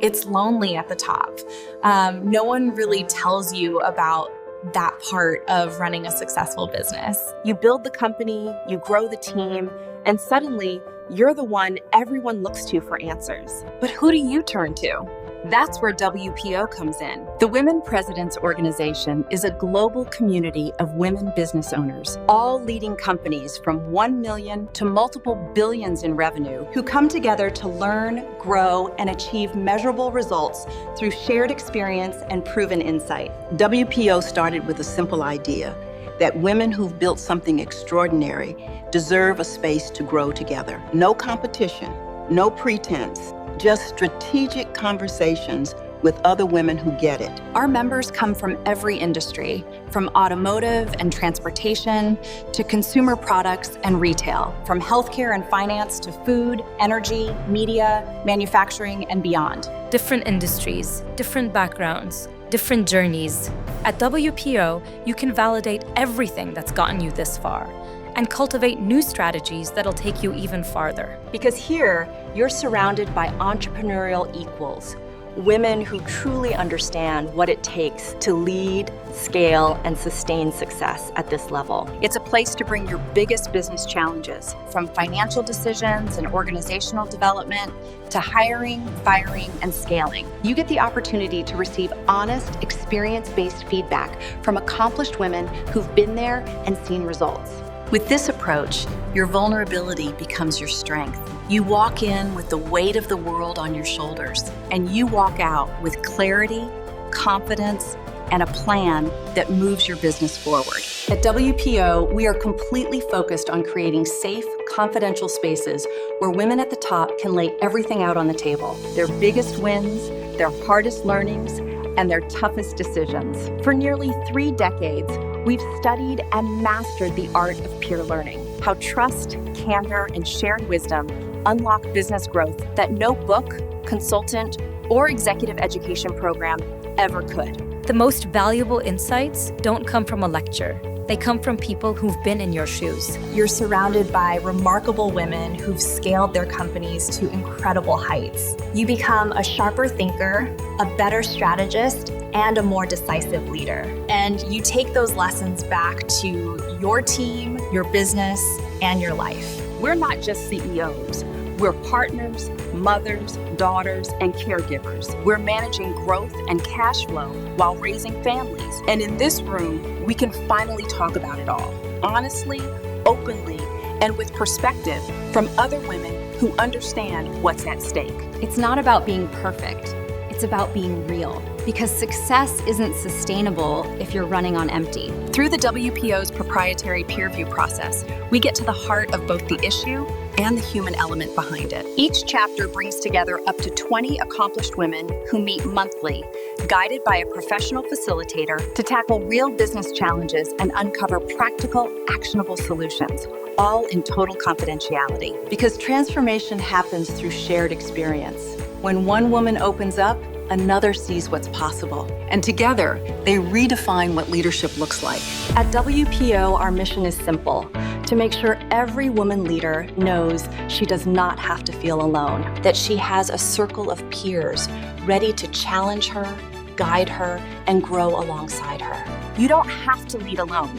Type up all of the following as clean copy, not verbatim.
It's lonely at the top. No one really tells you about that part of running a successful business. You build the company, you grow the team, and suddenly you're the one everyone looks to for answers. But who do you turn to? That's where WPO comes in. The Women Presidents Organization is a global community of women business owners, all leading companies from 1 million to multiple billions in revenue, who come together to learn, grow, and achieve measurable results through shared experience and proven insight. WPO started with a simple idea that women who've built something extraordinary deserve a space to grow together. No competition, no pretense, just strategic conversations with other women who get it. Our members come from every industry, from automotive and transportation to consumer products and retail, from healthcare and finance to food, energy, media, manufacturing, and beyond. Different industries, different backgrounds, different journeys. At WPO, you can validate everything that's gotten you this far and cultivate new strategies that'll take you even farther. Because here, you're surrounded by entrepreneurial equals, women who truly understand what it takes to lead, scale, and sustain success at this level. It's a place to bring your biggest business challenges, from financial decisions and organizational development to hiring, firing, and scaling. You get the opportunity to receive honest, experience-based feedback from accomplished women who've been there and seen results. With this approach, your vulnerability becomes your strength. You walk in with the weight of the world on your shoulders, and you walk out with clarity, confidence, and a plan that moves your business forward. At WPO, we are completely focused on creating safe, confidential spaces where women at the top can lay everything out on the table, their biggest wins, their hardest learnings, and their toughest decisions. For nearly 3 decades, we've studied and mastered the art of peer learning, how trust, candor, and shared wisdom unlock business growth that no book, consultant, or executive education program ever could. The most valuable insights don't come from a lecture. They come from people who've been in your shoes. You're surrounded by remarkable women who've scaled their companies to incredible heights. You become a sharper thinker, a better strategist, and a more decisive leader. And you take those lessons back to your team, your business, and your life. We're not just CEOs. We're partners, mothers, daughters, and caregivers. We're managing growth and cash flow while raising families. And in this room, we can finally talk about it all, honestly, openly, and with perspective from other women who understand what's at stake. It's not about being perfect. It's about being real. Because success isn't sustainable if you're running on empty. Through the WPO's proprietary peer review process, we get to the heart of both the issue and the human element behind it. Each chapter brings together up to 20 accomplished women who meet monthly, guided by a professional facilitator to tackle real business challenges and uncover practical, actionable solutions, all in total confidentiality. Because transformation happens through shared experience. When one woman opens up, another sees what's possible. And together, they redefine what leadership looks like. At WPO, our mission is simple: to make sure every woman leader knows she does not have to feel alone, That she has a circle of peers ready to challenge her, guide her, and grow alongside her. You don't have to lead alone,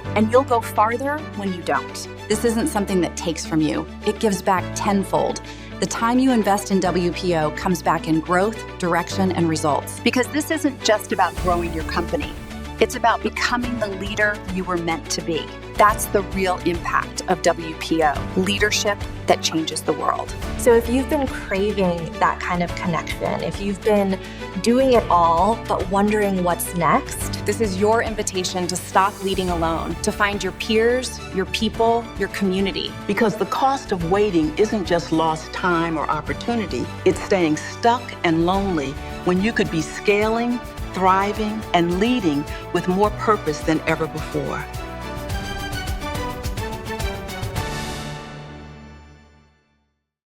and you'll go farther when you don't. This isn't something that takes from you. It gives back tenfold. The time you invest in WPO comes back in growth, direction, and results. Because this isn't just about growing your company. It's about becoming the leader you were meant to be. That's the real impact of WPO, leadership that changes the world. So if you've been craving that kind of connection, if you've been doing it all but wondering what's next, this is your invitation to stop leading alone, to find your peers, your people, your community. Because the cost of waiting isn't just lost time or opportunity, it's staying stuck and lonely when you could be scaling, thriving, and leading with more purpose than ever before.